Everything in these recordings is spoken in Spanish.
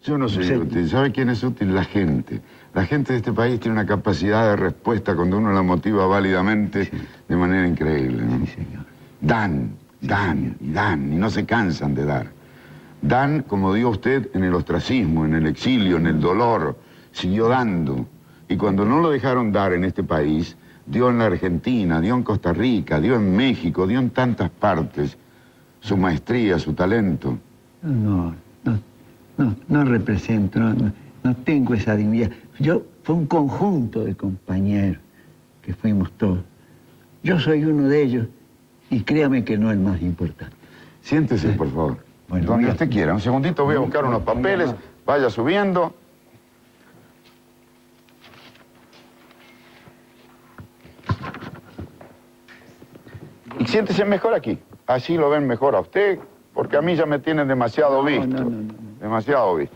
Yo no soy útil. ¿Sabe quién es útil? La gente. La gente de este país tiene una capacidad de respuesta cuando uno la motiva válidamente, de manera increíble, ¿no? Sí, señor. Dan, y no se cansan de dar. Dan, como dijo usted, en el ostracismo, en el exilio, en el dolor, siguió dando. Y cuando no lo dejaron dar en este país, dio en la Argentina, dio en Costa Rica, dio en México, dio en tantas partes su maestría, su talento. No represento, no tengo esa dignidad. Fue un conjunto de compañeros que fuimos todos. Yo soy uno de ellos y créame que no el más importante. Siéntese, por favor. Bueno, donde usted quiera. Un segundito, voy a buscar unos papeles. Vaya subiendo. Y siéntese mejor aquí. Así lo ven mejor a usted, porque a mí ya me tienen demasiado visto. No. Demasiado visto.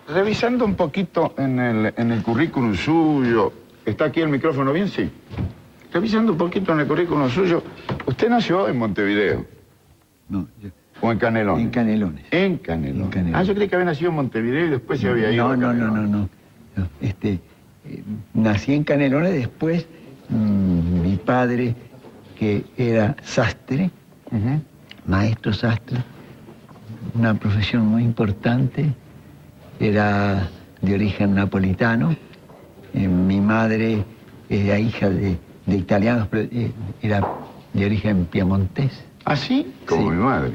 Revisando un poquito en el currículum suyo. ¿Está aquí el micrófono bien? Sí. Revisando un poquito en el currículum suyo. ¿Usted nació en Montevideo? No, ¿O en Canelones? En Canelones. En Canelones. Ah, yo creí que había nacido en Montevideo y después se había ido a Canelones. No. Nací en Canelones, después mi padre, que era sastre, maestro sastre, una profesión muy importante, era de origen napolitano. Mi madre era hija de italianos, pero era de origen piemontés. ¿Ah, sí? Como mi madre.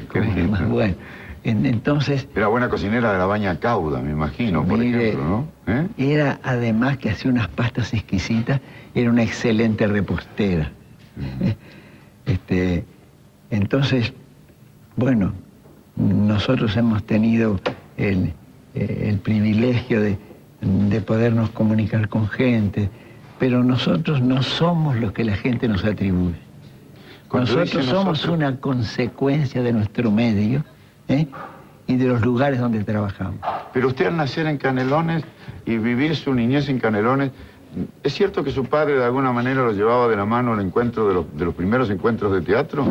Bueno, entonces... Era buena cocinera de la Baña Cauda, me imagino, por ejemplo, ¿no? Era, además, que hacía unas pastas exquisitas, era una excelente repostera. Entonces, bueno, nosotros hemos tenido el privilegio de podernos comunicar con gente, pero nosotros no somos lo que la gente nos atribuye. Nosotros somos una consecuencia de nuestro medio y de los lugares donde trabajamos. Pero usted, al nacer en Canelones y vivir su niñez en Canelones, ¿es cierto que su padre de alguna manera lo llevaba de la mano al encuentro de los primeros encuentros de teatro?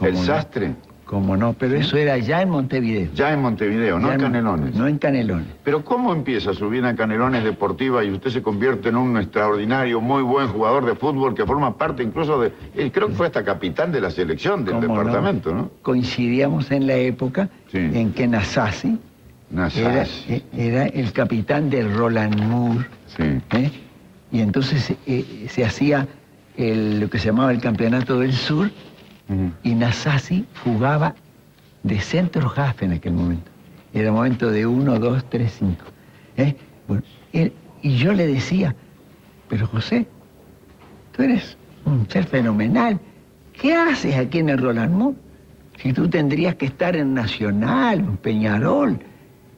¿El sastre? ¿Cómo no? Pero eso era ya en Montevideo. Ya en Montevideo, no en Canelones. No en Canelones. Pero ¿cómo empieza su vida en Canelones deportiva y usted se convierte en un extraordinario, muy buen jugador de fútbol que forma parte incluso de... creo que fue hasta capitán de la selección del departamento, ¿no? Coincidíamos en la época en que Nasasi era el capitán del Roland Moore. Y entonces se hacía lo que se llamaba el Campeonato del Sur. Y Nasasi jugaba de centro half en aquel momento. Era el momento de 1, 2, 3, 5. Bueno, y yo le decía, pero José, tú eres un ser fenomenal. ¿Qué haces aquí en el Roland Moore? Si tú tendrías que estar en Nacional, en Peñarol.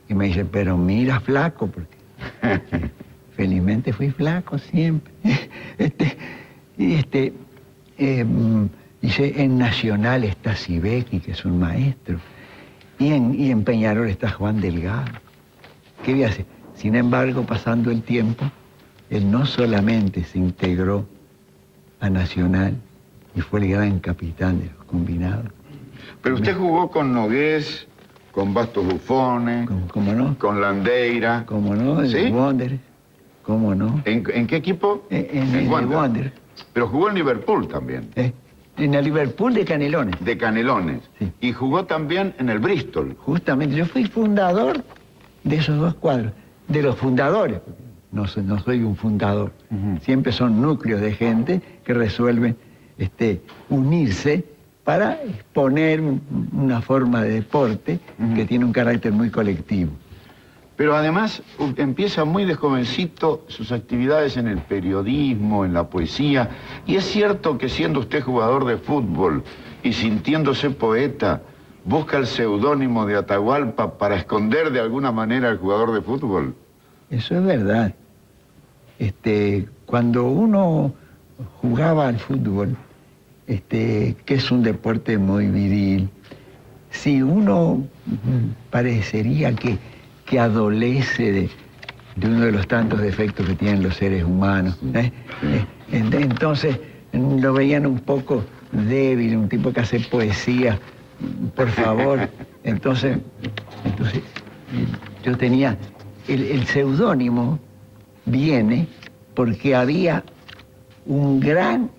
Y me dice, pero mira, flaco, porque felizmente fui flaco siempre. Dice, en Nacional está Sibeki, que es un maestro, y en Peñarol está Juan Delgado. ¿Qué voy a hacer? Sin embargo, pasando el tiempo, él no solamente se integró a Nacional y fue el gran capitán de los combinados. Pero usted jugó con Nogués, con Bastos Buffone, ¿Cómo no? Con Landeira. ¿Cómo no? En Wanderers. ¿Cómo no? ¿En qué equipo? En el Wanderers. Pero jugó en Liverpool también. En el Liverpool de Canelones. De Canelones. Sí. Y jugó también en el Bristol. Justamente, yo fui fundador de esos dos cuadros, de los fundadores. No soy un fundador. Siempre son núcleos de gente que resuelven unirse para exponer una forma de deporte que tiene un carácter muy colectivo. Pero además empieza muy de jovencito sus actividades en el periodismo, en la poesía. Y es cierto que siendo usted jugador de fútbol y sintiéndose poeta, busca el seudónimo de Atahualpa para esconder de alguna manera al jugador de fútbol. Eso es verdad. Cuando uno jugaba al fútbol, que es un deporte muy viril, si uno parecería que adolece de uno de los tantos defectos que tienen los seres humanos. Entonces lo veían un poco débil, un tipo que hace poesía, por favor, Entonces yo tenía, el seudónimo viene porque había un gran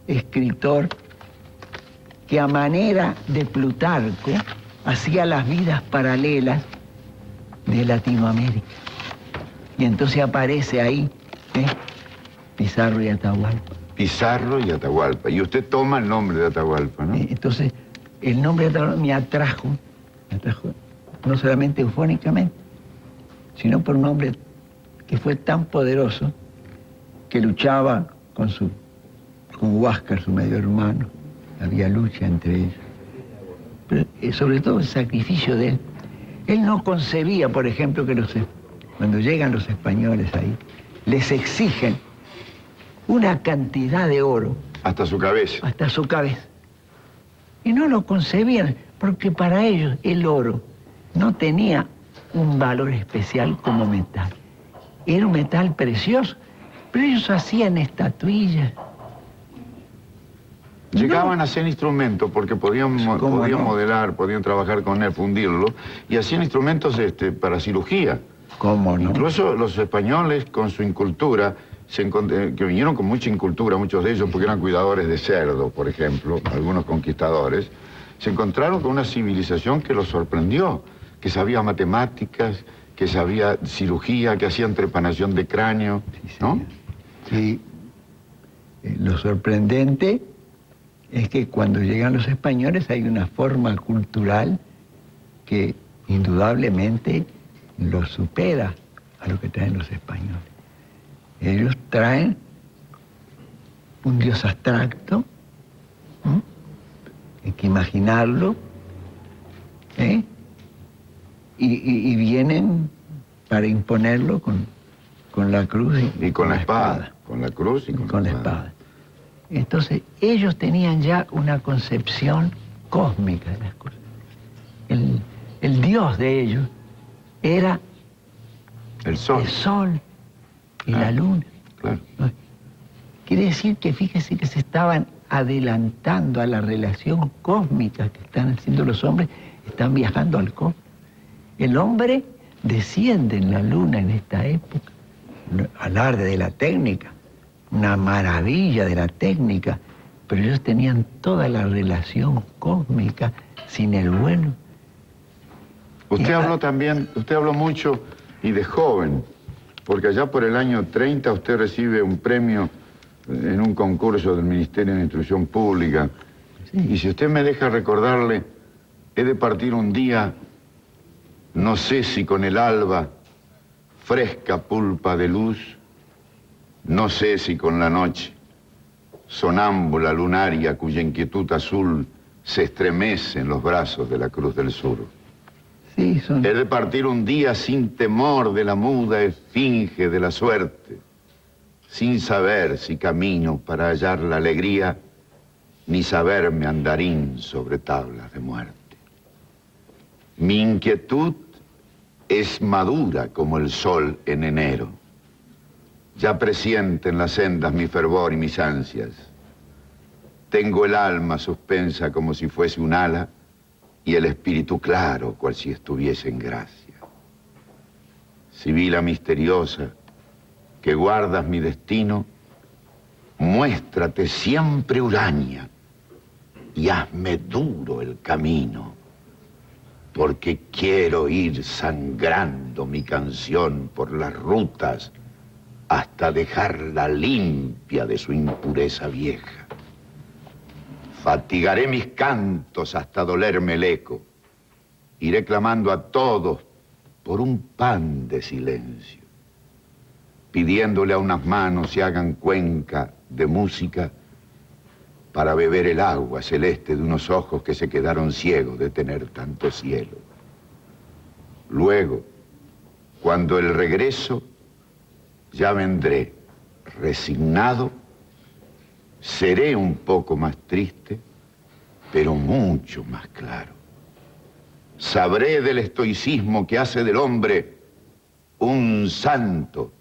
escritor que a manera de Plutarco hacía las vidas paralelas de Latinoamérica. Y entonces aparece ahí Pizarro y Atahualpa. Pizarro y Atahualpa. Y usted toma el nombre de Atahualpa, ¿no? Entonces, el nombre de Atahualpa me atrajo no solamente eufónicamente, sino por un hombre que fue tan poderoso que luchaba con Huáscar, su medio hermano. Había lucha entre ellos. Pero sobre todo el sacrificio de él. Él no concebía, por ejemplo, que cuando llegan los españoles ahí, les exigen una cantidad de oro. Hasta su cabeza. Hasta su cabeza. Y no lo concebían, porque para ellos el oro no tenía un valor especial como metal. Era un metal precioso, pero ellos hacían estatuillas. Llegaban a hacer instrumentos porque podían modelar, podían trabajar con él, fundirlo, y hacían instrumentos para cirugía. ¿Cómo no? Incluso los españoles, con su incultura, que vinieron con mucha incultura, muchos de ellos porque eran cuidadores de cerdo, por ejemplo, algunos conquistadores, se encontraron con una civilización que los sorprendió, que sabía matemáticas, que sabía cirugía, que hacían trepanación de cráneo, ¿no? Sí. Lo sorprendente es que cuando llegan los españoles hay una forma cultural que indudablemente los supera a lo que traen los españoles. Ellos traen un Dios abstracto, hay que imaginarlo, y vienen para imponerlo con la cruz y con la espada. Con la cruz y con la espada. Entonces, ellos tenían ya una concepción cósmica de las cosas. El Dios de ellos era el sol y la luna. Claro. Quiere decir que fíjese que se estaban adelantando a la relación cósmica que están haciendo los hombres, están viajando al cosmos. El hombre desciende en la luna en esta época, alarde de la técnica, una maravilla de la técnica, pero ellos tenían toda la relación cósmica sin el vuelo. Usted habló mucho y de joven, porque allá por el año 30 usted recibe un premio en un concurso del Ministerio de Instrucción Pública. Sí. Y si usted me deja recordarle, he de partir un día, no sé si con el alba, fresca pulpa de luz, no sé si con la noche, sonámbula lunaria cuya inquietud azul se estremece en los brazos de la Cruz del Sur. Sí, He de partir un día sin temor de la muda esfinge de la suerte, sin saber si camino para hallar la alegría, ni saberme andarín sobre tablas de muerte. Mi inquietud es madura como el sol en enero. Ya presiente en las sendas mi fervor y mis ansias. Tengo el alma suspensa como si fuese un ala y el espíritu claro cual si estuviese en gracia. Sibila misteriosa, que guardas mi destino, muéstrate siempre huraña y hazme duro el camino, porque quiero ir sangrando mi canción por las rutas hasta dejarla limpia de su impureza vieja. Fatigaré mis cantos hasta dolerme el eco. Iré clamando a todos por un pan de silencio, pidiéndole a unas manos se hagan cuenca de música para beber el agua celeste de unos ojos que se quedaron ciegos de tener tanto cielo. Luego, cuando el regreso, ya vendré resignado, seré un poco más triste, pero mucho más claro. Sabré del estoicismo que hace del hombre un santo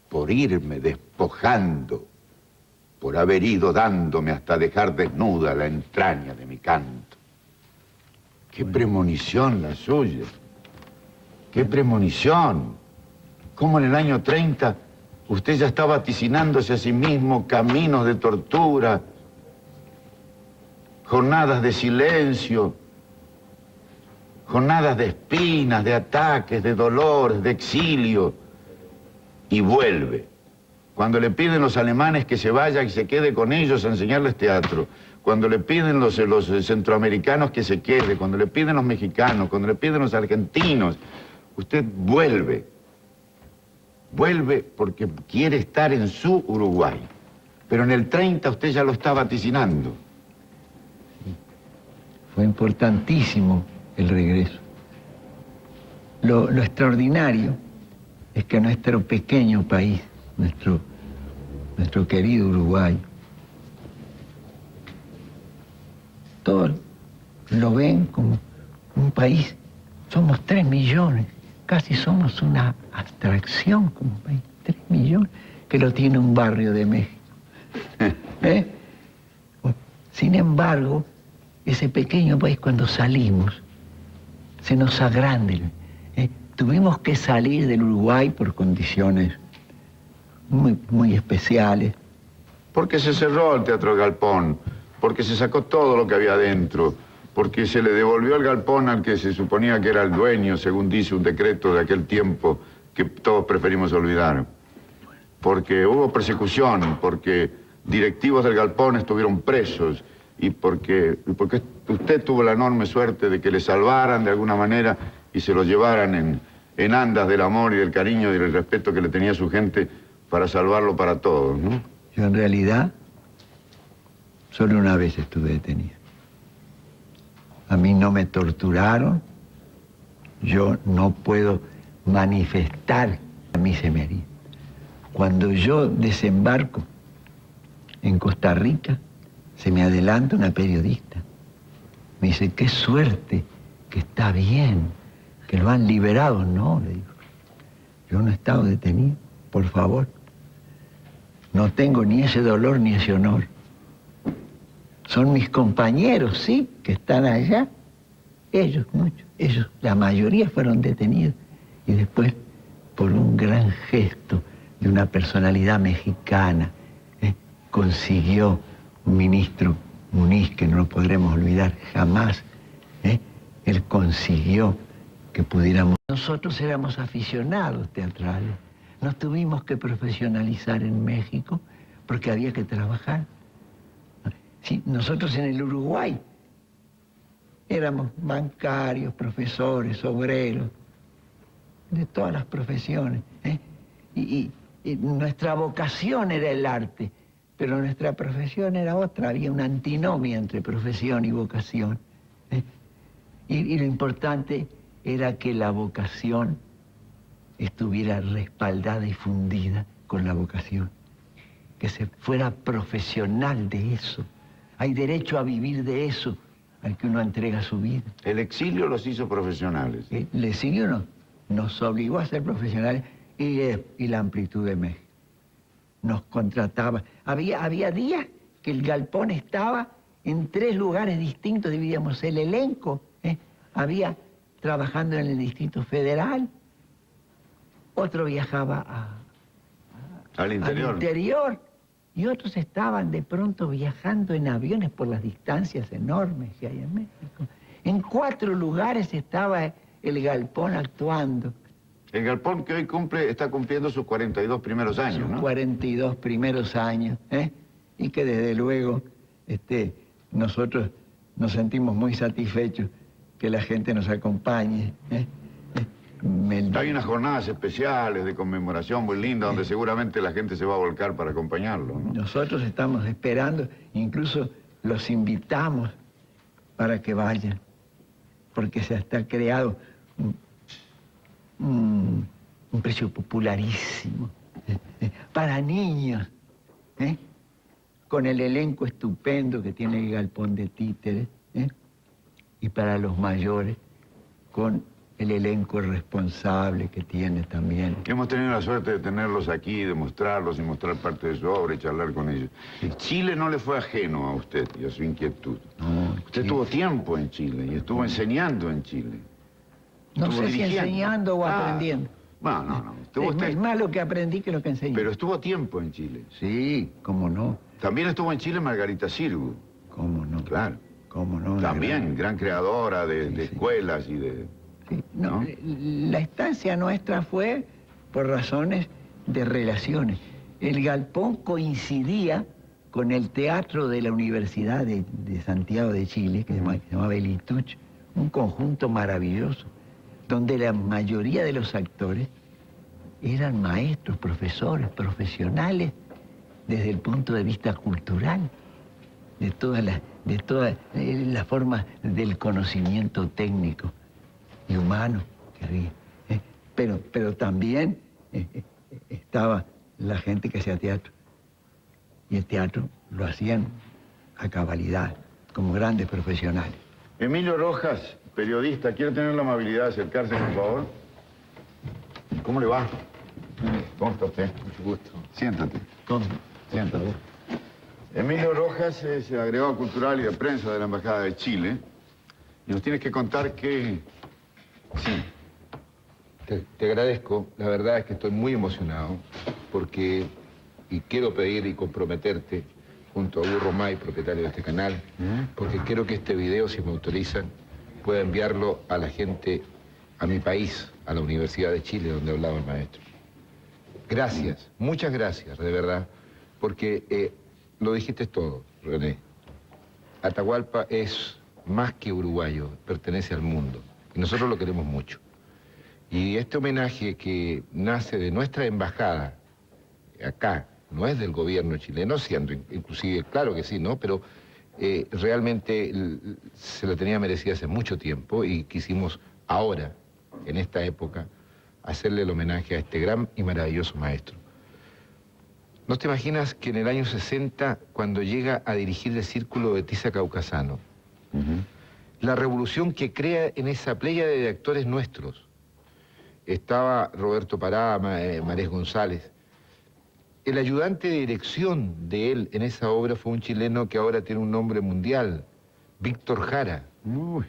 por irme despojando, por haber ido dándome hasta dejar desnuda la entraña de mi canto. Qué premonición la suya. Qué premonición. ¿Cómo en el año 30 usted ya está vaticinándose a sí mismo caminos de tortura, jornadas de silencio, jornadas de espinas, de ataques, de dolores, de exilio, y vuelve? Cuando le piden los alemanes que se vaya y se quede con ellos a enseñarles teatro, cuando le piden los centroamericanos que se quede, cuando le piden los mexicanos, cuando le piden los argentinos, usted vuelve. Vuelve porque quiere estar en su Uruguay. Pero en el 30 usted ya lo está vaticinando. Fue importantísimo el regreso. Lo extraordinario es que nuestro pequeño país, nuestro querido Uruguay, todos lo ven como un país. Somos 3 millones, casi somos una abstracción como país. 3 millones, que lo tiene un barrio de México. Sin embargo, ese pequeño país, cuando salimos, se nos agranda. Tuvimos que salir del Uruguay por condiciones muy especiales. Porque se cerró el Teatro Galpón, porque se sacó todo lo que había adentro, porque se le devolvió el galpón al que se suponía que era el dueño, según dice un decreto de aquel tiempo que todos preferimos olvidar. Porque hubo persecución, porque directivos del galpón estuvieron presos, y porque usted tuvo la enorme suerte de que le salvaran de alguna manera y se lo llevaran en andas del amor y del cariño y del respeto que le tenía a su gente para salvarlo para todos, ¿no? Yo en realidad solo una vez estuve detenido. A mí no me torturaron, yo no puedo manifestar a mí se me haría. Cuando yo desembarco en Costa Rica, se me adelanta una periodista. Me dice, qué suerte, que está bien, que lo han liberado. No, le digo, yo no he estado detenido, por favor. No tengo ni ese dolor ni ese honor. Son mis compañeros, sí, que están allá. Ellos, muchos, ellos, la mayoría fueron detenidos. Y después, por un gran gesto de una personalidad mexicana, consiguió un ministro Muniz, que no lo podremos olvidar jamás. Él consiguió que pudiéramos... Nosotros éramos aficionados teatrales. Nos tuvimos que profesionalizar en México porque había que trabajar. Sí, nosotros en el Uruguay éramos bancarios, profesores, obreros, de todas las profesiones. Y nuestra vocación era el arte, pero nuestra profesión era otra. Había una antinomia entre profesión y vocación. Y lo importante era que la vocación estuviera respaldada y fundida con la vocación. Que se fuera profesional de eso. Hay derecho a vivir de eso al que uno entrega su vida. El exilio los hizo profesionales. El exilio nos obligó a ser profesionales y la amplitud de México. Nos contrataba. Había días que el galpón estaba en 3 lugares distintos, dividíamos el elenco. Había trabajando en el Distrito Federal, otro viajaba al interior. Y otros estaban de pronto viajando en aviones por las distancias enormes que hay en México. En 4 lugares estaba el galpón actuando. El galpón que hoy está cumpliendo sus 42 primeros años, ¿no? 42 primeros años, y que desde luego nosotros nos sentimos muy satisfechos que la gente nos acompañe. Hay unas jornadas especiales de conmemoración muy lindas donde seguramente la gente se va a volcar para acompañarlo, ¿no? Nosotros estamos esperando, incluso los invitamos para que vayan, porque se está creado un precio popularísimo para niños, con el elenco estupendo que tiene el galpón de títeres, y para los mayores con el elenco responsable que tiene también. Hemos tenido la suerte de tenerlos aquí, de mostrarlos y mostrar parte de su obra y charlar con ellos. Chile no le fue ajeno a usted y a su inquietud. No, usted tuvo tiempo en Chile y estuvo enseñando en Chile. No sé si enseñando o aprendiendo. No. Es más lo que aprendí que lo que enseñé. Pero estuvo tiempo en Chile. Sí, cómo no. También estuvo en Chile Margarita Xirgu. Cómo no. Claro. Cómo no. También, gran creadora de escuelas y de... Sí, no, la estancia nuestra fue por razones de relaciones. El galpón coincidía con el teatro de la Universidad de Santiago de Chile, que se llamaba El Ituch, un conjunto maravilloso, donde la mayoría de los actores eran maestros, profesores, profesionales, desde el punto de vista cultural, de todas las formas del conocimiento técnico y humano que había. Pero también estaba la gente que hacía teatro. Y el teatro lo hacían a cabalidad, como grandes profesionales. Emilio Rojas, periodista, ¿quiere tener la amabilidad de acercarse, por favor? ¿Cómo le va? ¿Cómo está usted? Mucho gusto. Siéntate. ¿Cómo? Siéntate. Emilio Rojas es agregado cultural y de prensa de la Embajada de Chile. Y nos tienes que contar que... Sí. Te agradezco. La verdad es que estoy muy emocionado porque... Y quiero pedir y comprometerte junto a Burro May, propietario de este canal, porque quiero que este video, si me autorizan, pueda enviarlo a la gente, a mi país, a la Universidad de Chile, donde hablaba el maestro. Gracias, muchas gracias, de verdad, porque lo dijiste todo, René. Atahualpa es más que uruguayo, pertenece al mundo, y nosotros lo queremos mucho. Y este homenaje que nace de nuestra embajada, acá, no es del gobierno chileno, siendo inclusive, claro que sí, ¿no? Pero realmente se la tenía merecida hace mucho tiempo y quisimos ahora, en esta época, hacerle el homenaje a este gran y maravilloso maestro. ¿No te imaginas que en el año 60, cuando llega a dirigir el Círculo de Tiza Caucasano, la revolución que crea en esa playa de actores nuestros, estaba Roberto Pará, Marés González, el ayudante de dirección de él en esa obra fue un chileno que ahora tiene un nombre mundial, Víctor Jara. Uy.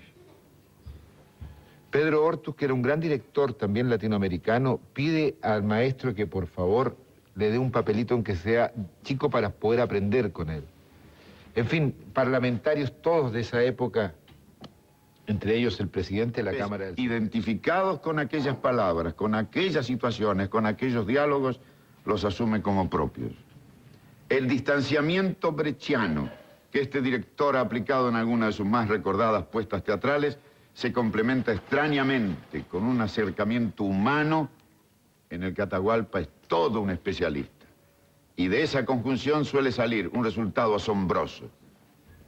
Pedro Hortus, que era un gran director también latinoamericano, pide al maestro que por favor le dé un papelito aunque sea chico para poder aprender con él. En fin, parlamentarios todos de esa época, entre ellos el presidente de la Cámara del... Identificados con aquellas palabras, con aquellas situaciones, con aquellos diálogos, los asume como propios. El distanciamiento brechiano que este director ha aplicado en algunas de sus más recordadas puestas teatrales se complementa extrañamente con un acercamiento humano en el que Atahualpa es todo un especialista. Y de esa conjunción suele salir un resultado asombroso,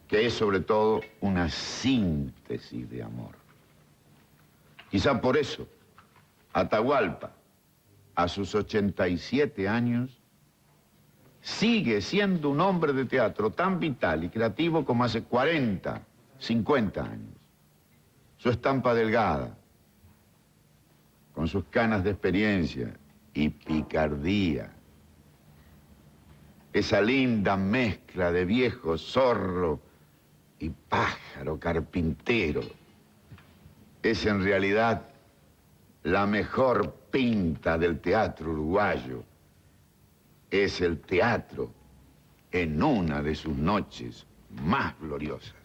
que es sobre todo una síntesis de amor. Quizá por eso, Atahualpa, a sus 87 años, sigue siendo un hombre de teatro tan vital y creativo como hace 40, 50 años. Su estampa delgada, con sus canas de experiencia y picardía, esa linda mezcla de viejo zorro y pájaro carpintero, es en realidad la mejor pinta del teatro uruguayo. Es el teatro en una de sus noches más gloriosas.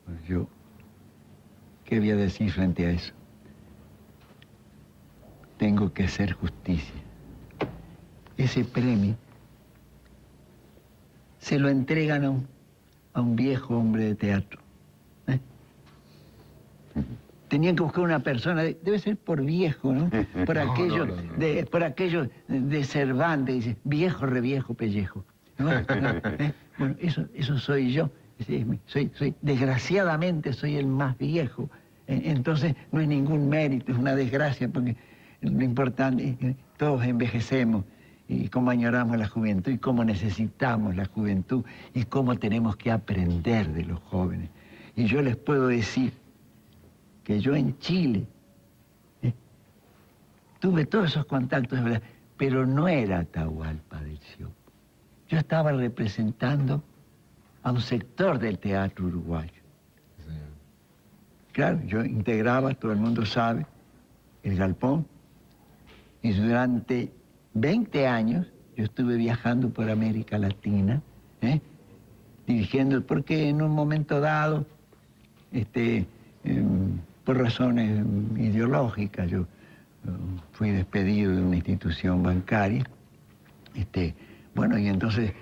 Pues yo, ¿qué voy a decir frente a eso? Tengo que hacer justicia. Ese premio se lo entregan a un viejo hombre de teatro. Tenían que buscar una persona, debe ser por viejo, ¿no? Por aquello, por aquello de Cervantes, dice, viejo, reviejo, pellejo. Bueno, eso soy yo. Desgraciadamente soy el más viejo. Entonces no hay ningún mérito, es una desgracia, porque lo importante es que todos envejecemos y cómo añoramos la juventud y cómo necesitamos la juventud y cómo tenemos que aprender de los jóvenes. Y yo les puedo decir que yo en Chile tuve todos esos contactos, pero no era Atahualpa del Siopo. Yo estaba representando a un sector del teatro uruguayo. Sí. Claro, yo integraba, todo el mundo sabe, el Galpón, y durante 20 años yo estuve viajando por América Latina, dirigiendo, porque en un momento dado, por razones ideológicas, yo fui despedido de una institución bancaria, bueno, y entonces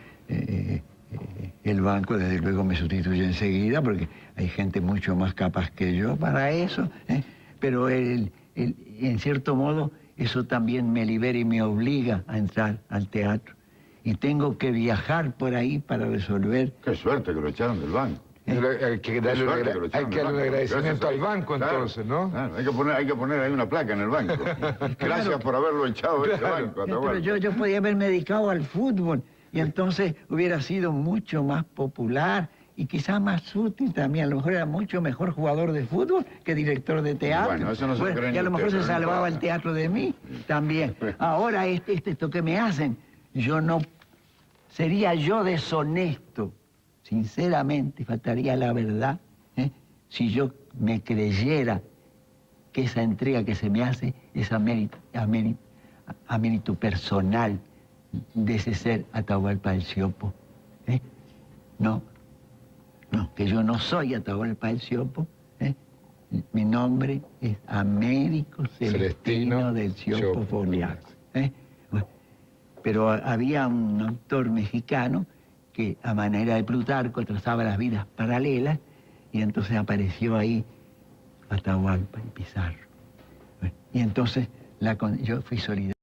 el banco desde luego me sustituyó enseguida porque hay gente mucho más capaz que yo para eso, pero en cierto modo eso también me libera y me obliga a entrar al teatro. Y tengo que viajar por ahí para resolver... Qué suerte que lo echaron del banco. Hay que darle un agradecimiento al banco, entonces, ¿no? Claro, hay que poner ahí una placa en el banco. Gracias por haberlo echado de este banco. Pero yo podía haberme dedicado al fútbol y entonces hubiera sido mucho más popular y quizás más útil también. A lo mejor era mucho mejor jugador de fútbol que director de teatro. Bueno, eso no se cree. Y a lo mejor se salvaba el teatro de mí también. Ahora, esto que me hacen, yo no... Sería yo deshonesto, sinceramente, faltaría la verdad, si yo me creyera que esa entrega que se me hace es a mérito personal de ese ser Atahualpa del Siopo. No, que yo no soy Atahualpa del Siopo. Mi nombre es Américo Celestino del Siopo Fogliar. Pero había un autor mexicano que a manera de Plutarco trazaba las vidas paralelas y entonces apareció ahí Atahualpa y Pizarro. Y entonces yo fui solidario.